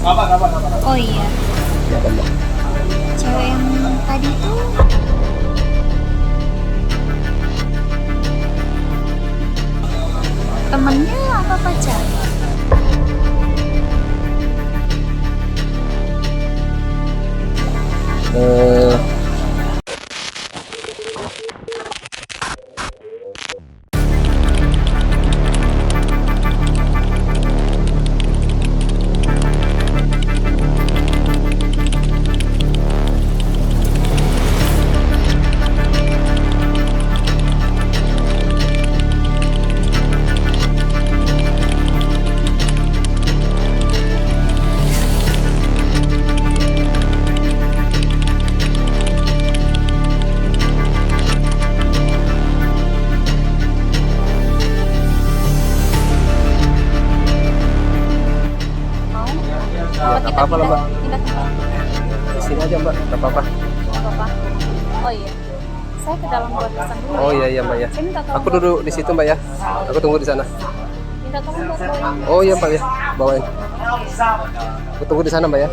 Oh iya, Siapa mbak? cewek yang tadi tuh temennya apa pacar? Eh, Mau? ya nggak apa-apa lah mbak. Pindah tempat. Di sini aja mbak, nggak apa-apa. Nggak apa-apa. Oh iya, saya ke dalam buat pesan dulu. Oh ya. iya mbak ya. Saya minta tolong. Aku duduk di situ mbak ya. Aku tunggu di sana. Minta tolong buat bawain. Oh iya mbak ya, bawain. Aku tunggu di sana mbak ya.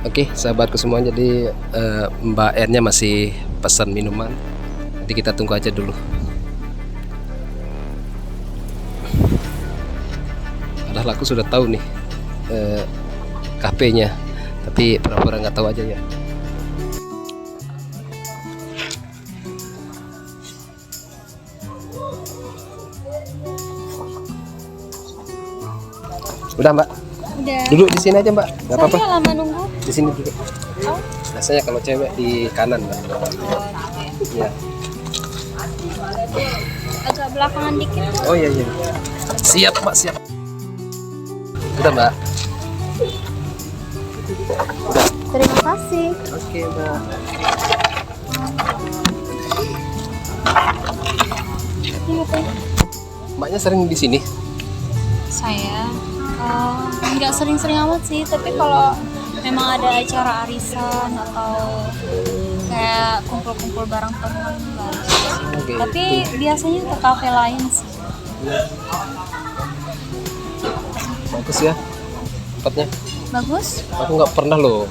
Oke, sahabatku semua, jadi Mbak R-nya masih pesan minuman. Jadi kita tunggu aja dulu. Padahal aku sudah tahu nih kafenya, tapi pura-pura nggak tahu aja ya. Udah Mbak, Udah. duduk di sini aja Mbak, nggak apa-apa. Saya lama nunggu. Di sini duduk. Oh, Biasanya kalau cewek di kanan Mbak. Ya. agak belakangan dikit tuh. Oh iya iya. Siap Mbak, siap. Udah Mbak. Terima kasih. Oke Mbak. Ini apa? Mbaknya sering di sini? Saya nggak sering-sering amat sih, tapi kalau memang ada acara arisan atau kayak kumpul-kumpul bareng teman baru. Oke. Tapi biasanya ke kafe lain sih. Bagus ya tempatnya. Bagus? Aku nggak pernah loh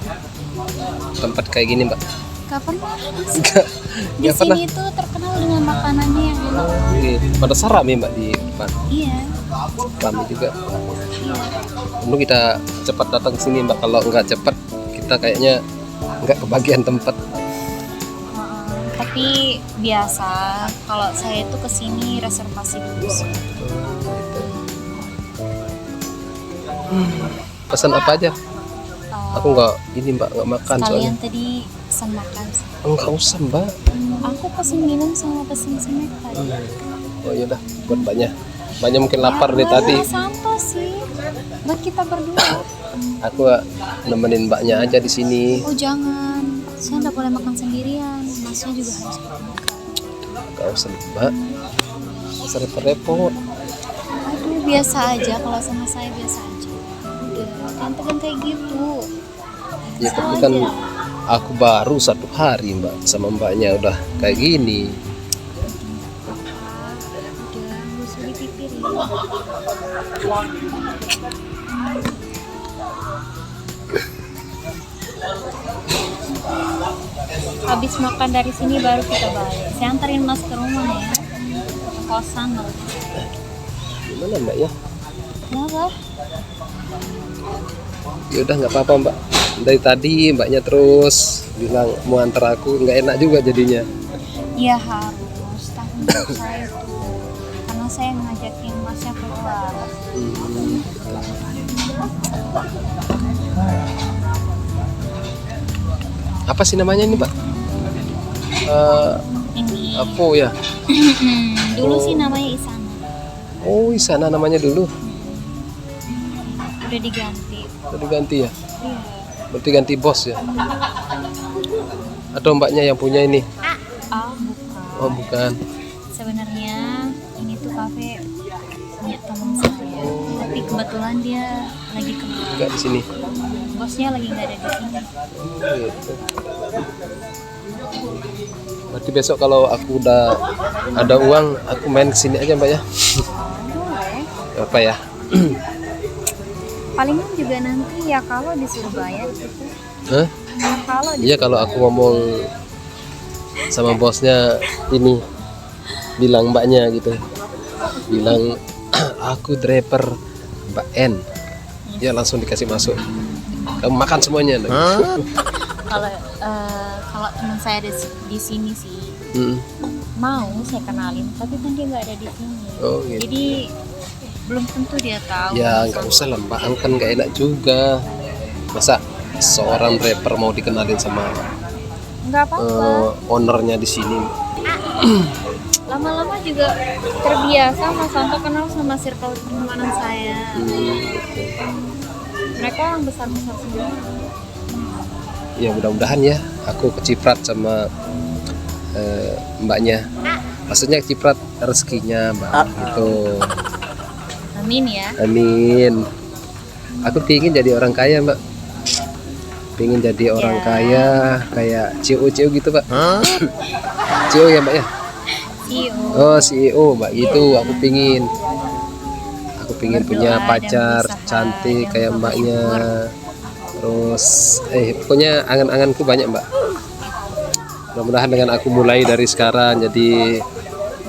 tempat kayak gini Mbak. Kapan? Nggak Di nggak pernah. sini tuh terkenal dengan makanannya yang enak. Oke. Pada rame Mbak di depan. Iya. Rame juga. Iya. Dulu kita cepat datang ke sini Mbak. Kalau nggak cepat kita kayaknya nggak kebagian tempat. Tapi biasa kalau saya itu kesini reservasi dulu sih. Pesan apa aja? Eh, Aku nggak ini Mbak, nggak makan sekalian soalnya. tadi pesan makan sih. Enggak usah Mbak. Aku pesen minum sama pesen snack tadi. Oh yaudah buat Mbaknya. Mbaknya mungkin lapar nih buat tadi. Mas Santo sih. Buat kita berdua. Aku nemenin Mbaknya aja di sini. Oh jangan, saya nggak boleh makan sendirian. Masnya juga harus makan. Enggak usah Mbak. Usah repot-repot. Aduh biasa aja, kalau sama saya biasa aja. Udah, jangan tegang kayak gitu. Ya Kesel tapi kan aja. aku baru 1 hari Mbak sama Mbaknya udah kayak gini. Udah, nggak usah dipikirin. Habis makan dari sini baru kita balik. Saya antarin Mas ke rumah ya. Ke kosan. Gimana Mbak ya? Kenapa? Ya udah nggak apa-apa Mbak. Dari tadi Mbaknya terus bilang mau antar aku, nggak enak juga jadinya. Iya harus tanggung jawab saya tuh. Karena saya ngajakin Masnya keluar. Apa sih namanya ini Mbak? Ini Apa ya? dulu sih namanya Isana. Oh Isana namanya dulu. Udah diganti. Udah diganti ya? Iya. Berarti ganti bos ya? Atau Mbaknya yang punya ini? Ah bukan. Oh bukan. Sebenarnya ini tuh kafe punya teman saya, tapi kebetulan dia lagi keluar. Enggak di sini. Bosnya lagi nggak ada di sini. Gitu. Berarti besok kalau aku udah ada uang, aku main kesini aja mbak ya. Boleh. Apa ya? Palingan juga nanti ya kalau disuruh bayar gitu. Hah? Ya kalau Iya kalau aku ngomong sama bosnya ini, bilang mbaknya gitu, bilang aku driver Mbak N, ya langsung dikasih masuk. Kamu makan semuanya. kalau kalau teman saya di sini sih mau saya kenalin, tapi kan dia nggak ada di sini. Oh gitu. Jadi belum tentu dia tahu. Ya nggak usah lah mbak, aku kan nggak enak juga. Masa seorang driver mau dikenalin sama Nggak apa-apa. ownernya di sini? Lama-lama juga terbiasa Mas Santo kenal sama circle pertemanan saya. Gitu. Mereka yang besar-besar semua. Ya mudah-mudahan ya aku keciprat sama mbaknya. Maksudnya keciprat rezekinya mbak. Gitu. Amin ya. Amin. Aku pingin jadi orang kaya mbak. Pingin jadi orang kaya kayak CEO gitu mbak. CEO ya mbak ya. CEO. Oh CEO mbak gitu. Aku pingin punya Berdoa dan pacar berusaha cantik dan kayak mbaknya. bersyukur. Terus pokoknya angan-anganku banyak mbak. Mudah-mudahan dengan aku mulai dari sekarang jadi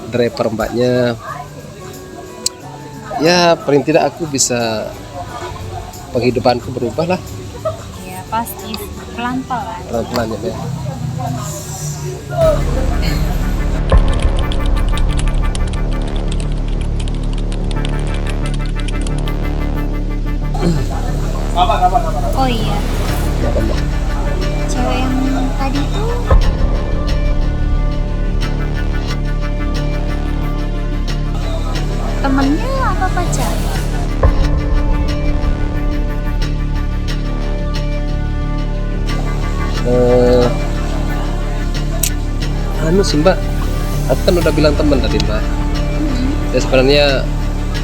driver mbaknya, ya paling tidak aku bisa penghidupanku berubah lah Ya pasti pelan-pelan. pelan-pelan ya Mbak. Oh iya, Kenapa, Mbak? cewek yang tadi tuh temennya apa pacar? Anu sih mbak, aku kan udah bilang teman tadi mbak. Ya sebenarnya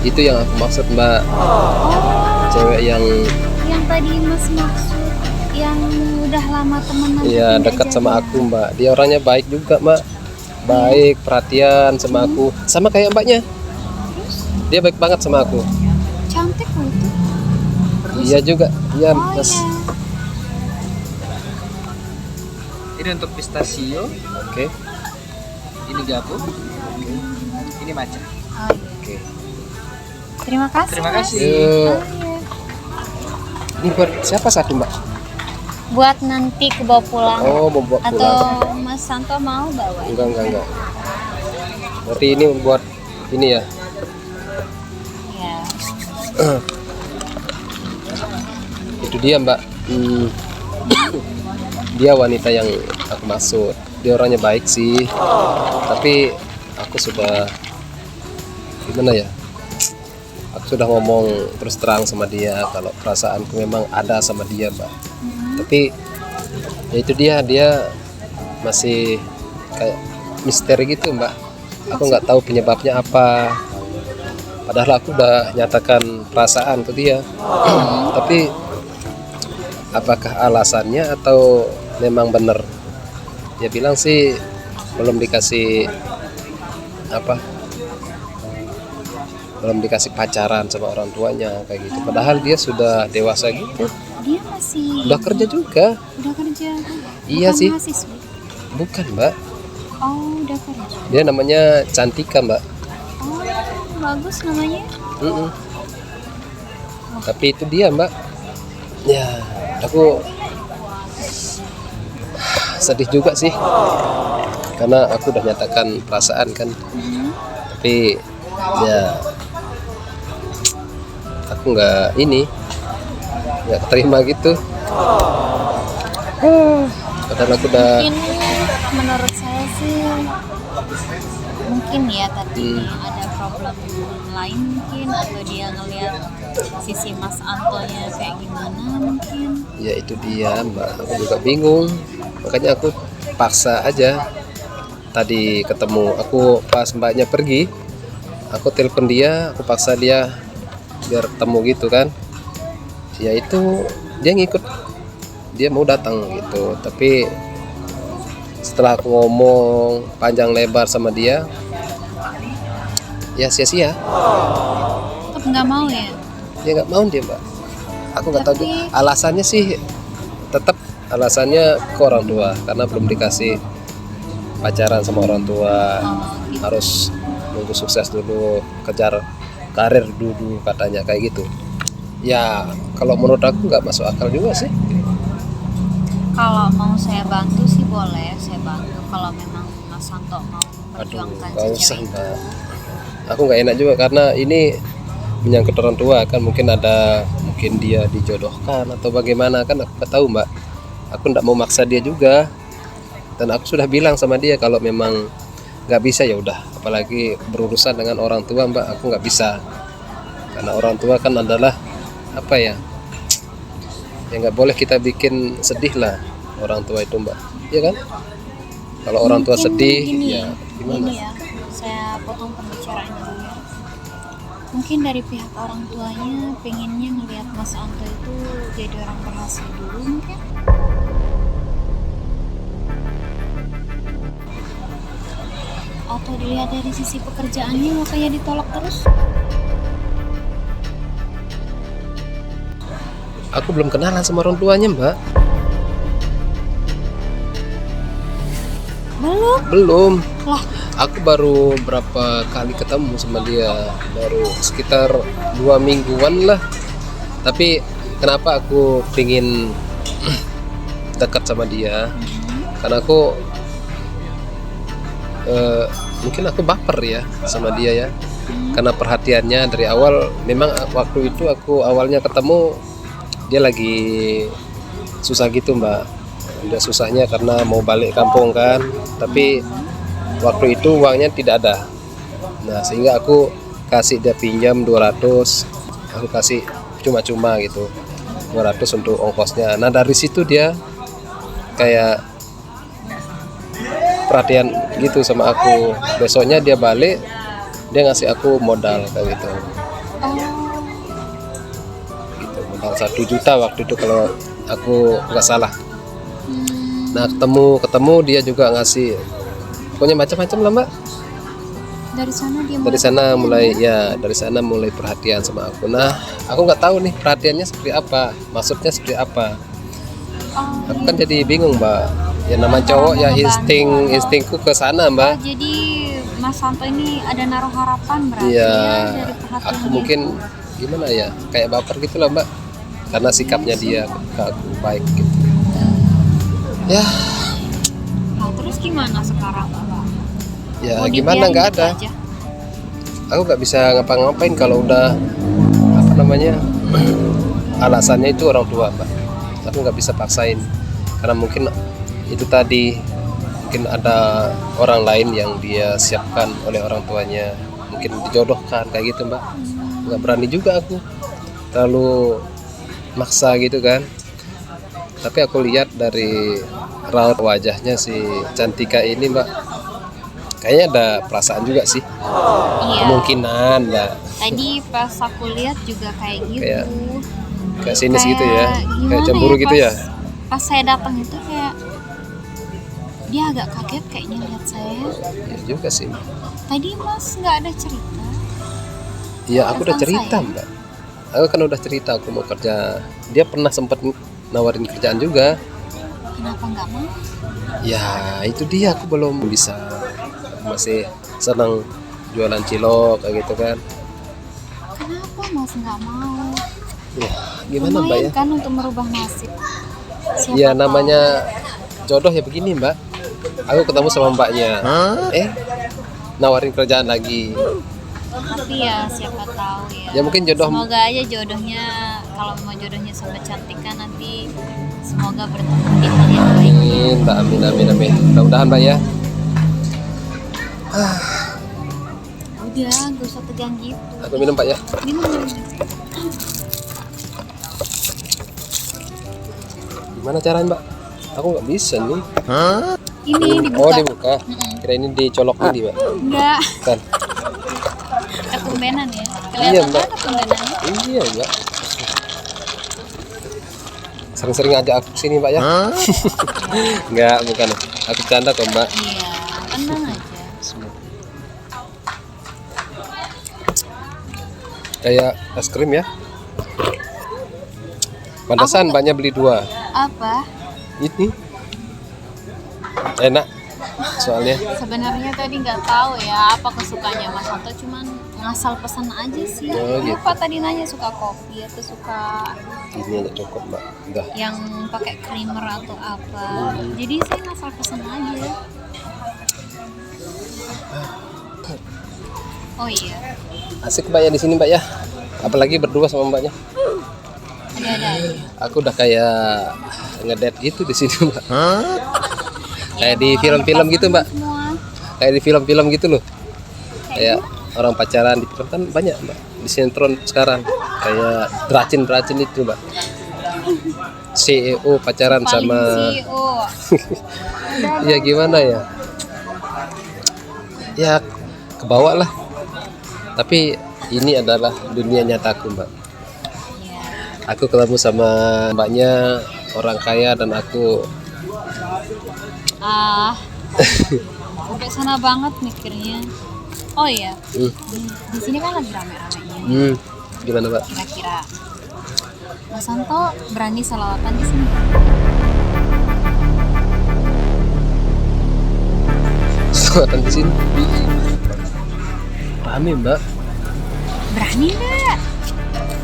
itu yang aku maksud mbak, Oh, cewek yang yang tadi Mas maksud yang udah lama temenan ya tapi dekat nggak sama jadi. aku mbak. Dia orangnya baik juga mbak, baik perhatian sama aku, sama kayak mbaknya. Dia baik banget sama aku. Cantik loh itu. Iya juga, iya Oh mas. iya. Ini untuk pistachio, Oke, ini gabung, ini matcha. Oh iya. oke. Terima kasih. Terima Mas. kasih. Yuk. Oh, iya. Ini buat siapa satu mbak? Buat nanti ke bawa pulang. Oh mau bawa Atau pulang? Mas Santo mau bawa? Enggak. Berarti ini buat ini ya. Ya. Itu dia mbak. Dia wanita yang aku maksud. Dia orangnya baik sih, tapi aku sudah gimana ya, aku sudah ngomong terus terang sama dia kalau perasaanku memang ada sama dia mbak. Tapi ya itu dia masih kayak misteri gitu mbak. Aku nggak tahu penyebabnya apa, padahal aku udah nyatakan perasaan ke dia. Tapi apakah alasannya atau memang benar? Dia bilang sih belum dikasih belum dikasih pacaran sama orang tuanya kayak gitu. Padahal dia sudah dewasa gitu, Dia masih udah kerja juga. udah kerja. Iya Bukan sih. mahasiswa. Bukan mbak, Oh, udah kerja. dia namanya Cantika mbak. Oh, bagus namanya. Mm-mm. Tapi itu dia mbak. Ya, aku sedih juga sih, karena aku udah nyatakan perasaan kan. Tapi ya aku nggak terima gitu. Padahal aku udah Mungkin menurut saya sih mungkin ya tadi ada problem lain mungkin, atau dia ngelihat sisi Mas Antonya kayak gimana mungkin. ya itu dia mbak, aku juga bingung, makanya aku paksa aja tadi ketemu. Aku pas mbaknya pergi, aku telepon dia, aku paksa dia biar ketemu gitu kan. Ya itu dia ngikut, dia mau datang gitu. Tapi setelah aku ngomong panjang lebar sama dia, ya sia-sia. Tetap nggak mau ya? Dia nggak mau dia mbak. Aku nggak tahu Tapi- juga. Alasannya sih tetap alasannya ke orang tua karena belum dikasih pacaran sama orang tua, Oh, gitu. harus nunggu sukses dulu, kejar karir dulu katanya kayak gitu. Ya kalau menurut aku nggak masuk akal juga sih. Kalau mau saya bantu sih boleh, saya bantu. Kalau memang Mas Santo mau Aduh, memperjuangkan nggak si usah cewek itu. mbak. Aku nggak enak juga karena ini menyangkut orang tua kan, mungkin dia dijodohkan atau bagaimana kan, aku nggak tahu mbak. Aku nggak mau maksa dia juga, dan aku sudah bilang sama dia kalau memang nggak bisa ya udah, apalagi berurusan dengan orang tua mbak, aku nggak bisa karena orang tua kan adalah apa ya, nggak boleh kita bikin sedih lah orang tua itu mbak, ya kan? Kalau orang tua Mungkin sedih gini, ya gimana? Gini ya, saya potong pembicaraannya dulu ya. Mungkin dari pihak orang tuanya pengennya ngelihat Mas Anto itu jadi orang berhasil dulu mungkin. Atau dilihat dari sisi pekerjaannya makanya ditolak terus. Aku belum kenalan sama orang tuanya mbak. Belum. Lah, Aku baru berapa kali ketemu sama dia, baru sekitar 2 mingguan lah. Tapi kenapa aku pingin dekat sama dia? Karena aku mungkin aku baper ya sama dia ya. Karena perhatiannya dari awal, memang waktu itu aku awalnya ketemu dia lagi susah gitu mbak. Dia susahnya karena mau balik kampung kan, tapi waktu itu uangnya tidak ada. Nah sehingga aku kasih dia pinjam 200, aku kasih cuma-cuma gitu 200 untuk ongkosnya. Nah dari situ dia kayak perhatian gitu sama aku. Besoknya dia balik, dia ngasih aku modal kayak gitu. Gitu, modal 1 juta waktu itu kalau aku nggak salah. Nah ketemu dia juga ngasih, pokoknya macam-macam lah mbak. dari sana dia Dari sana mulai perhatian sama aku. Nah aku nggak tahu nih perhatiannya seperti apa, maksudnya seperti apa. Aku kan jadi bingung mbak. Ya nama cowok ya instingku ke sana mbak. jadi Mas Santo ini ada naruh harapan berarti Iya, ya dari perhatiannya. aku mungkin gimana ya, kayak baper gitu lah mbak, karena sikapnya dia ke aku baik gitu. Ya, Nah, terus gimana sekarang? ya Mau gimana, dibiarin nggak gitu ada. aja? Aku nggak bisa ngapa-ngapain kalau udah apa namanya alasannya itu orang tua mbak. Aku nggak bisa paksain karena mungkin itu tadi, mungkin ada orang lain yang dia siapkan oleh orang tuanya, mungkin dijodohkan kayak gitu mbak. Nggak berani juga aku terlalu maksa gitu kan. Tapi aku lihat dari raut wajahnya si Cantika ini mbak, kayaknya ada perasaan juga sih, Iya. kemungkinan mbak. Tadi pas aku lihat juga kayak gitu. Kayak sinis gitu ya, gimana kayak cemburu gitu ya. Pas saya datang itu kayak dia agak kaget kayaknya lihat saya. Ya juga sih. Tadi Mas nggak ada cerita. Iya aku udah Tentang cerita saya? mbak. Aku kan udah cerita aku mau kerja. Dia pernah sempat nawarin kerjaan juga. Kenapa nggak mau? Ya itu dia, aku belum bisa. Aku masih senang jualan cilok kayak gitu kan. Kenapa Mas nggak mau? Ya gimana mbak ya? Lumayan kan untuk merubah nasib. Siapa Ya tahu. namanya jodoh ya begini mbak. Aku ketemu sama mbaknya, nawarin kerjaan lagi. Tapi ya siapa tahu ya. Ya mungkin jodoh. Semoga aja jodohnya, kalau mau jodohnya sama Cantika nanti semoga bertemu di hal yang baik. Amin mbak, amin. Mudah-mudahan mbak ya. Udah, gak usah tegang gitu. Aku minum pak ya. Minum. Gimana caranya mbak? Aku nggak bisa nih. Ini Oh, dibuka. dibuka. Kira ini dicolok ini, Mbak. Enggak, Kan? ketumbenan ya. Iya, Kelihatan Mbak. kan ketumbenannya. Iya, Mbak. Sering-sering ngajak aku sini, Mbak ya. Enggak, bukan. Aku canda kok, Mbak. Iya, tenang aja. Kayak es krim ya. Pantesan banyak beli 2. Apa? Ini enak soalnya. Sebenarnya tadi nggak tahu ya apa kesukaannya Mas Anto, cuman ngasal pesan aja sih. Oh, gitu. Lupa tadi nanya suka kopi atau suka Ini aja cukup, Mbak. Udah. yang pakai creamer atau apa. Jadi saya ngasal pesan aja. Oh iya, Asik, Mbak ya di sini, Mbak ya. Apalagi berdua sama Mbaknya. ada-ada aja. Aku udah kayak ngedate itu di sini, Mbak. Kayak di film-film gitu, Mbak. Semua. Kayak di film-film gitu loh. Kayak orang pacaran di film kan banyak, Mbak. Di sinetron sekarang kayak Dracin itu, Mbak. CEO pacaran Paling sama CEO. ya gimana ya? Ya kebawa lah. Tapi ini adalah dunia nyataku, Mbak. Iya. Aku ketemu sama mbaknya orang kaya dan aku Sampai sana banget mikirnya. Oh iya, hmm, di sini kan lagi rame-ramenya. gimana, Mbak? Kira-kira Mas Anto berani selawatan di sini? Selatan di sini. Rame, Mbak. Berani nggak?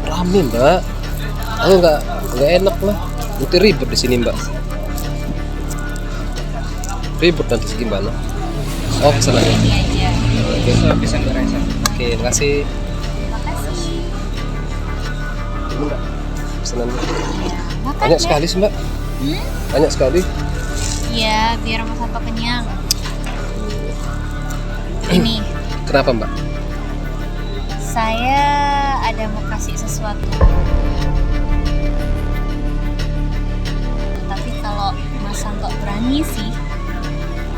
Rame, Mbak. Aku nggak enak lah. Nanti ribut di sini, Mbak. Ribut nanti gimana? Oh, kesana ya. Ini aja. Oke, Pisang goreng satu. oke, makasih. Makasih. Ini, Mbak. Pesanannya. Ya, makan Banyak ya. sekali sih, Mbak. Hmm? Banyak sekali. Iya, biar Mas Anto kenyang. Ini, Kenapa, Mbak? saya ada mau kasih sesuatu. Tapi kalau Mas Anto berani sih,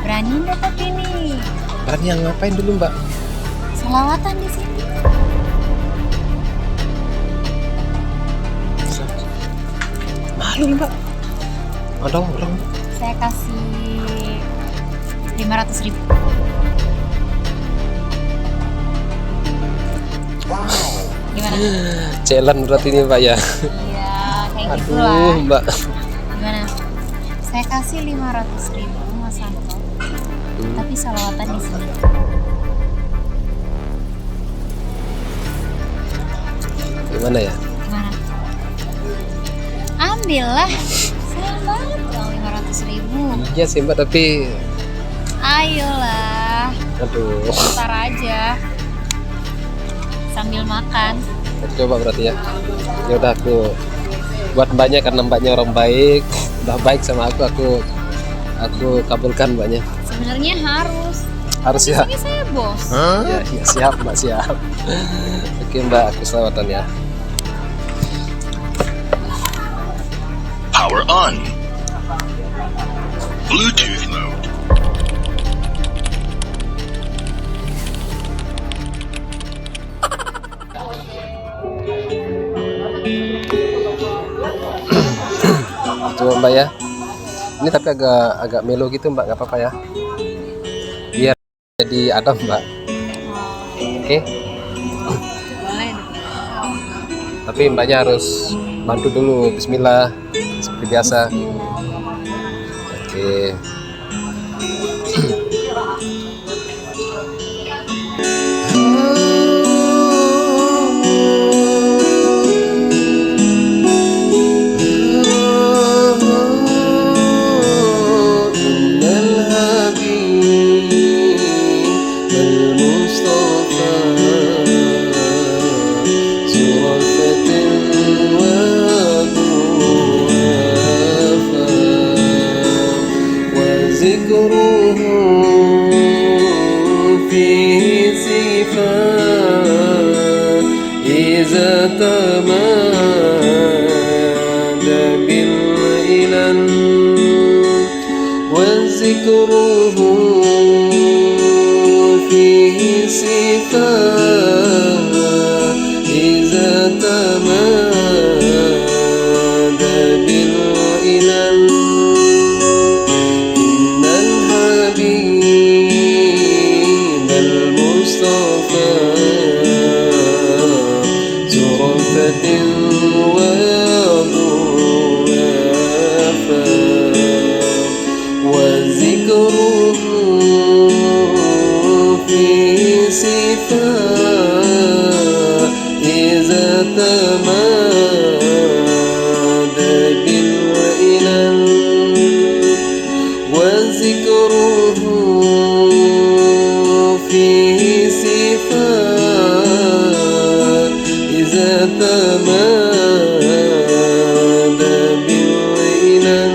berani nggak tapi nih? Berani yang ngapain dulu, Mbak? Selawatan di sini. Malu, Mbak. Ada orang. Saya kasih 500.000. Gimana? Celan berarti ini, Mbak ya. Iya, kayak Aduh, gitulah. Mbak. Gimana? Saya kasih 500.000 Mas Anto. Tapi salawatan di sini. Gimana ya? Gimana? Ambillah. Sayang banget dong 500.000. Iya sih, Mbak, tapi Ayolah, aduh. ntar aja. Sambil makan. Aku coba berarti ya. Ya udah aku buat mbaknya karena mbaknya orang baik, udah baik sama aku kabulkan mbaknya. Sebenarnya harus. Harus ya. Ini saya bos. Ya, ya siap, Mbak, siap. Oke, Mbak, aku selawatan ya. Power on. Bluetooth mode. Coba, Mbak ya. Ini tapi agak melo gitu, Mbak, nggak apa-apa ya. Biar jadi adem, Mbak. Oke. Boleh dong. Tapi mbaknya harus bantu dulu. Bismillah seperti biasa. Oke. ذكره فيه صفات إذا تمادى بالإلن والذكر وذكره فيه صفات إذا تمادى بالإلل إن الحبيب المصطفى ذو رأفة وضيافة وذكره في صفات إذا تمادى بالإلل وذكره في صفات إذا تمادى بالإلل.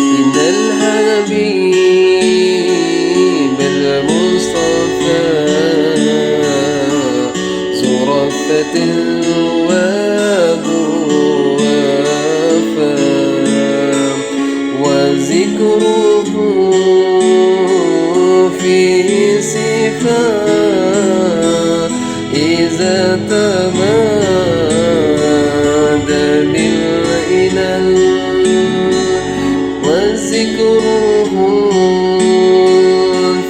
إن الحبيب المصطفى ذو رأفة وضيافة وذكره فيه صفات إذا تمادى بالإلل وذكره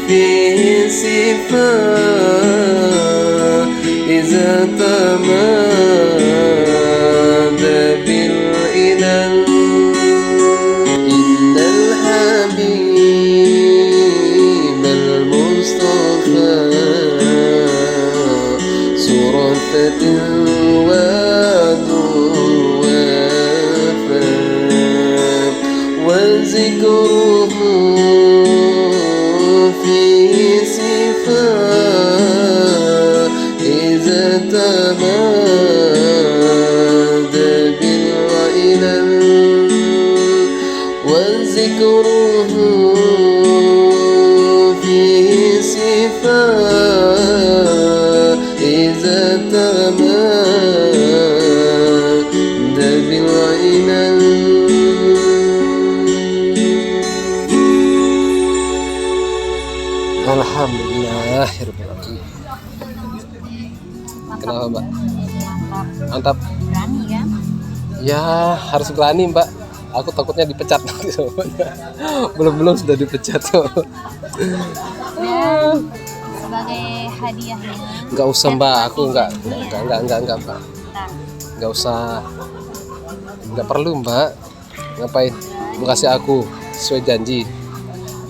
فيه صفات إذا تمادى بالإلل إن الحبيب المصطفى ذو رأفة وضيافة وذكره فيه صفات إذا تمادى بالإلل وذكره فيه صفات إذا تمادى بالإلل. Alhamdulillah, kenapa Mbak? Mantap. Berani kan? Ya harus berani Mbak. Aku takutnya dipecat nanti belum sudah dipecat. Dan sebagai hadiahnya. Nggak usah Mbak, aku nggak Mbak. Nah, Nggak usah, nggak perlu Mbak. Ngapain? Mau kasih aku sesuai janji.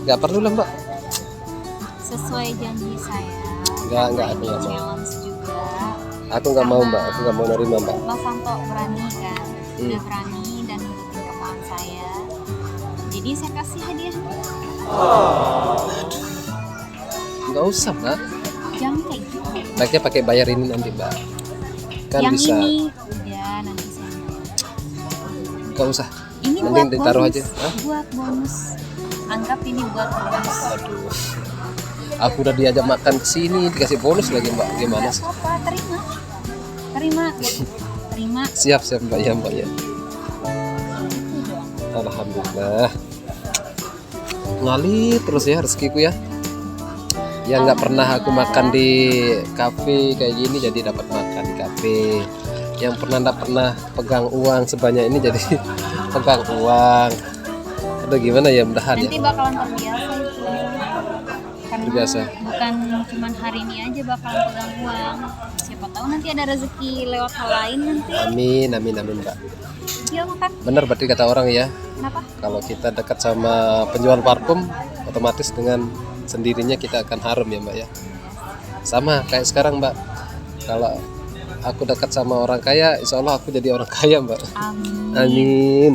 Nggak perlu lah Mbak. sesuai janji saya. Enggak, ini aku nggak mau. challenge juga. Aku nggak mau Mbak, aku nggak mau nerima Mbak. Mas Santo berani kan, sudah berani dan nurutin kemauan saya. Jadi saya kasih hadiah. Nggak usah Mbak. Jangan kayak gitu. Baiknya pakai bayar ini nanti Mbak. Kan Yang bisa. ini udah nanti saya. Nggak usah. Ini Mending ditaruh aja. Hah? Buat bonus. Anggap ini buat bonus. Aduh. Aku udah diajak makan ke sini, dikasih bonus lagi Mbak. Gimana sih? Apa? Terima. Terima. Terima. Siap Mbak ya Mbak ya. Alhamdulillah. Ngalir terus ya rezekiku ya. Yang nggak pernah aku makan di kafe kayak gini jadi dapat makan di kafe. Yang nggak pernah pegang uang sebanyak ini jadi pegang uang. Aduh gimana ya, mudahan ya. Nanti bakalan terbiasa itu. Karena Terbiasa. bukan cuman hari ini aja bakalan pegang uang. Siapa tahu nanti ada rezeki lewat hal lain nanti. Amin Mbak. Yuk makan. Bener berarti kata orang ya. Kenapa? Kalau kita dekat sama penjual parfum, otomatis dengan sendirinya kita akan harum ya Mbak ya. Sama kayak sekarang Mbak. Kalau aku dekat sama orang kaya, insya Allah aku jadi orang kaya Mbak. Amin. Amin.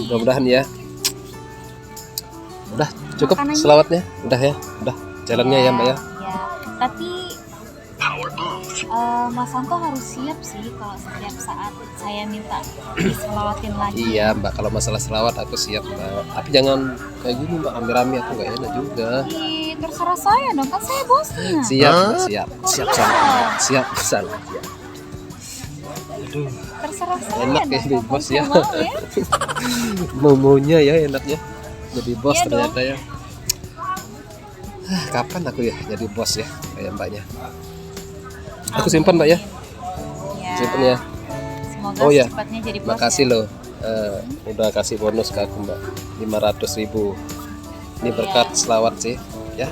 Mudah-mudahan ya. Udah cukup Makan aja. selawatnya. Udah ya. Udah jalannya ya Mbak ya. Ya. Tapi Mas Anto harus siap sih kalau setiap saat saya minta diselawatin lagi. Iya Mbak, kalau masalah selawat aku siap Mbak. Tapi jangan kayak gini Mbak, rame-rame aku nggak enak juga. Ih, terserah saya dong, kan saya bosnya. Siap Mbak, siap salah. Siap salah. Terserah saya Enak dong. ya jadi Kapan bos saya ya. mau ya. Momonya ya enaknya. Jadi bos Iya ternyata ya. Kapan aku ya jadi bos ya kayak Mbaknya. Aku simpan Mbak ya. Ya. Simpan ya. Semoga Oh ya. secepatnya jadi bos. Makasih ya. loh. Udah kasih bonus ke aku Mbak. 500.000. Ini berkat selawat sih ya.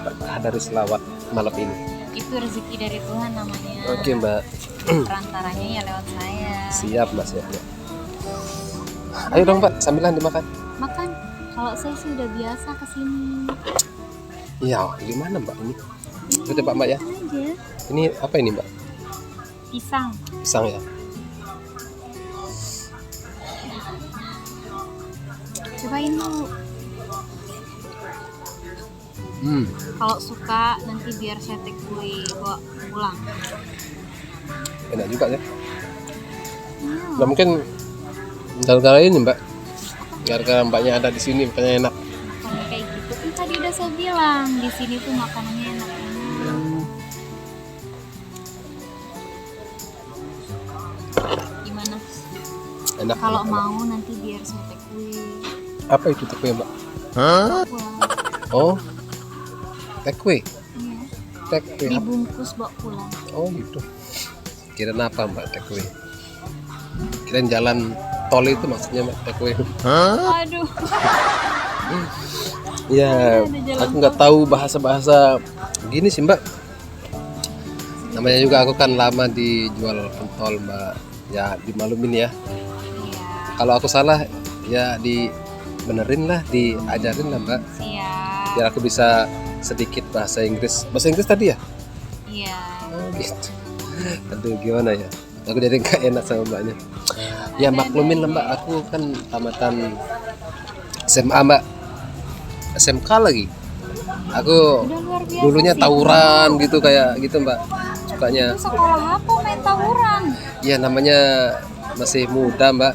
Berkah dari selawat malam ini. Itu rezeki dari Tuhan namanya. Oke Mbak. Perantaranya ya lewat saya. Siap Mbak siap. Ya. Ayo dong Mbak, sambilan dimakan. Makan. Kalau saya sih udah biasa kesini. Iya, gimana Mbak ini? Coba Mbak ya. Makan aja. Ini apa ini Mbak? Pisang. Pisang ya. Cobain dulu. Kalau suka nanti biar saya take away bawa pulang. Enak juga ya. Iya. Nah, mungkin gara-gara ini Mbak. Gara-gara Mbaknya ada di sini makanya enak. Makan kayak gitu kan tadi udah saya bilang di sini tuh makanannya enak-enak. Gimana? Enak. Kalau enak. mau nanti biar saya take away Apa itu takeaway Mbak? pulang. Oh. Takeaway. Iya. Takeaway. apa? Dibungkus bawa pulang. Oh gitu. Kirain apa Mbak takeaway? Kirain jalan tol itu maksudnya Mbak takeaway. Aduh. Ya, Ada jalan aku nggak tahu bahasa-bahasa gini sih Mbak. Namanya juga aku kan lama dijual pentol Mbak. Ya dimalumin ya. Iya. Kalau aku salah ya dibenerin lah, diajarin lah Mbak. Siap. Biar aku bisa sedikit bahasa Inggris. Bahasa Inggris tadi ya? Iya. Oh gitu. Aduh gimana ya? Aku jadi nggak enak sama Mbaknya. Ya maklumin lah Mbak. Aku kan tamatan SMA Mbak. SMK lagi. Aku Udah luar biasa dulunya sih. tawuran gitu kayak gitu Mbak. Sukanya. Itu sekolah apa main tawuran? Ya namanya masih muda Mbak.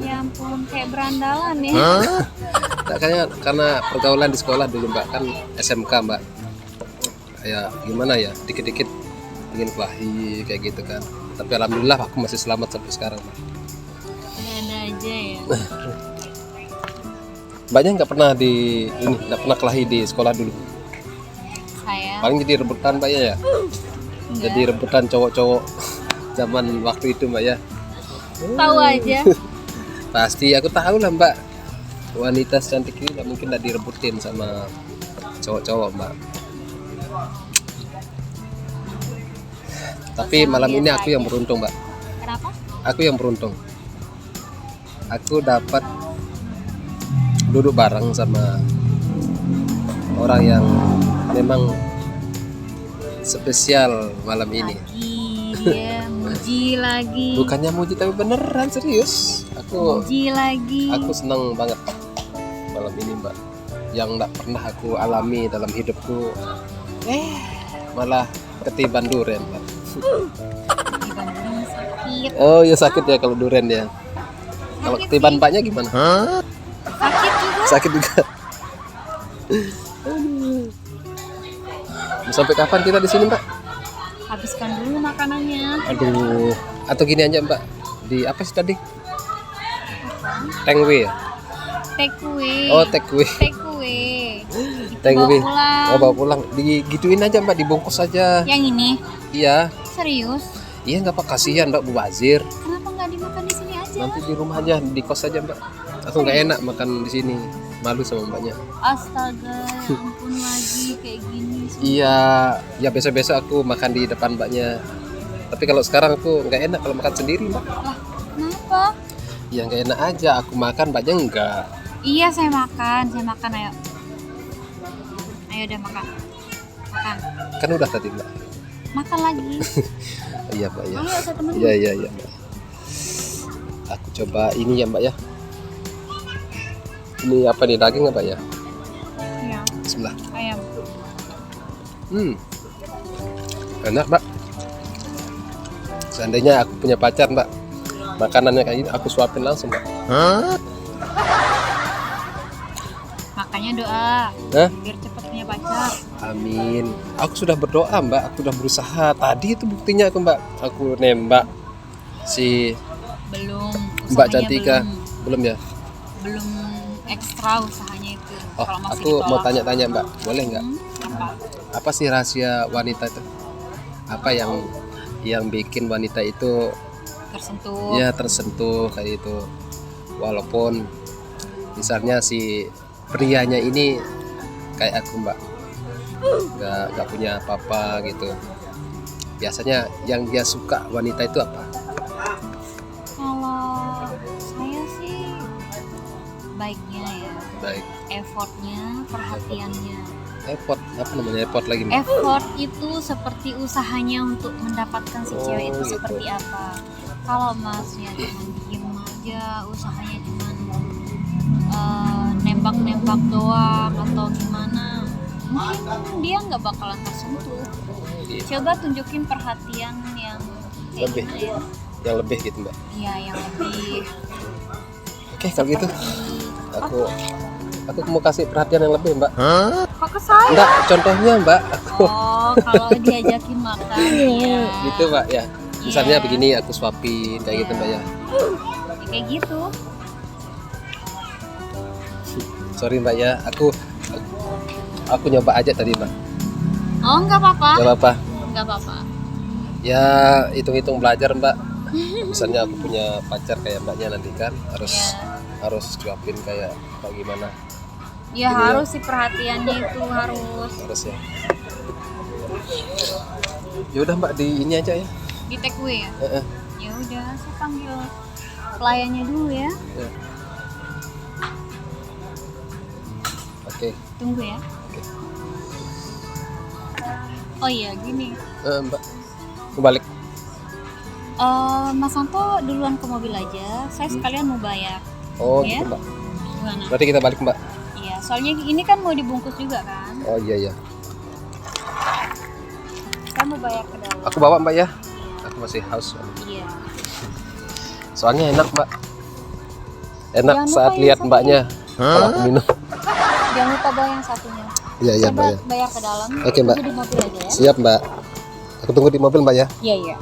Ya ampun, kayak berandalan ya. Nah, karena pergaulan di sekolah dulu Mbak kan SMK Mbak. Ya gimana ya, dikit-dikit ingin kelahi kayak gitu kan. Tapi alhamdulillah aku masih selamat sampai sekarang Mbak. Ada aja ya. Mbaknya nggak pernah nggak pernah kelahi di sekolah dulu. Saya Paling jadi rebutan Mbaknya ya. enggak Jadi rebutan cowok-cowok zaman waktu itu Mbak ya. tahu aja. Pasti aku tahu lah Mbak. Wanita secantik ini nggak mungkin nggak direbutin sama cowok-cowok Mbak. Tapi malam ini aku yang beruntung Mbak. Kenapa? Aku yang beruntung. Aku dapat duduk bareng sama orang yang memang spesial malam ini. Lagi dia muji lagi. Bukannya muji tapi beneran serius. Muji lagi. Aku senang banget malam ini Mbak. Yang nggak pernah aku alami dalam hidupku. Malah ketiban durian Mbak. Di Bandung sakit. Oh ya sakit ya kalau durian ya. Kalau Sakit ketiban sih. mbaknya gimana? Sakit juga. Sakit juga. Mau sampai kapan kita di sini mbak? Habiskan dulu makanannya. Aduh, atau gini aja mbak, di apa sih tadi? Tengwe ya? Take away. Oh take away. Take away. Itu Take bawa away. pulang. Oh bawa pulang, digituin aja mbak, dibungkus aja. Yang ini Iya, serius? iya nggak apa, kasihan mbak mubazir. Kenapa nggak dimakan di sini aja? Nanti di rumah aja, di kos aja mbak. Aku nggak enak makan di sini, malu sama mbaknya. Astaga, ya ampun lagi kayak gini. Iya, ya biasa-biasa aku makan di depan mbaknya. Tapi kalau sekarang aku nggak enak kalau makan sendiri mbak. Lah, kenapa? Ya nggak enak aja, aku makan mbaknya enggak. Iya, saya makan, ayo. Ayo udah makan. Makan. Kan udah tadi mbak. Makan lagi. Iya mbak ya. Ayo saya temenin. Iya mbak. Aku coba ini ya mbak ya. Ini apa nih, daging apa ya? Iya, Bismillah. ayam. Enak mbak. Seandainya aku punya pacar mbak, makanannya kayak gini aku suapin langsung mbak. Makanya doa Hah? biar cepat punya pacar. Amin. Aku sudah berdoa mbak, aku sudah berusaha. Tadi itu buktinya aku mbak, aku nembak si Belum. Mbak usahanya Cantika. Belum ya? Belum ekstra usahanya itu. Oh, Kalau masih aku mau ditolak. tanya-tanya mbak, boleh nggak? Apa? Apa sih rahasia wanita itu? Apa yang bikin wanita itu Tersentuh. ya tersentuh kayak itu? Walaupun misalnya si prianya ini kayak aku mbak, nggak punya apa-apa gitu. Biasanya yang dia suka wanita itu apa? Kalau saya sih baiknya ya, Baik. effortnya, perhatiannya. Effort, apa namanya effort lagi mbak? Effort itu seperti usahanya untuk mendapatkan si cewek itu gitu. seperti apa. Kalau masnya cuma diem aja, usahanya cuma nembak-nembak doang atau gimana, mungkin dia nggak bakalan tersentuh. Iya. Coba tunjukin perhatian yang kayak Lebih. gimana ya? Yang lebih gitu mbak. Iya, yang lebih. Oke kalau gitu aku mau kasih perhatian yang lebih mbak. Kok ke saya? Enggak, contohnya mbak, aku Oh, kalau diajakin makan ya. gitu mbak ya. Misalnya Iya. begini aku suapin kayak gitu mbak ya. Ya, kayak gitu. Sorry mbak ya, aku nyoba aja tadi mbak. Oh, nggak apa-apa. Gak apa-apa. Nggak apa-apa. Ya hitung-hitung belajar mbak. Misalnya aku punya pacar kayak mbaknya nanti kan harus Iya. harus suapin kayak apa gimana. Ya Gini harus sih perhatiannya itu Harus ya. Ya udah mbak, di ini aja ya. di take away ya. Heeh. Ya udah, saya panggil pelayannya dulu ya. Ya. Oke. Tunggu ya. Oke. Oh iya, gini. Mbak, mau balik. Mas Santo duluan ke mobil aja. Saya sekalian mau bayar. Oh Ya. gitu mbak. Gimana? Berarti kita balik mbak. Iya, soalnya ini kan mau dibungkus juga kan. Oh iya. Saya mau bayar ke dalam. Aku bawa mbak ya. Aku masih haus. Iya. Soalnya enak mbak. Enak Jangan lupa saat yang lihat satu. mbaknya. Kalau aku minum. Jangan lupa bawa yang satunya. Iya Saya mbak ya. bayar ke dalam. Oke, Mbak. Tunggu di mobil aja ya. Siap mbak. Aku tunggu di mobil mbak ya. Iya, iya.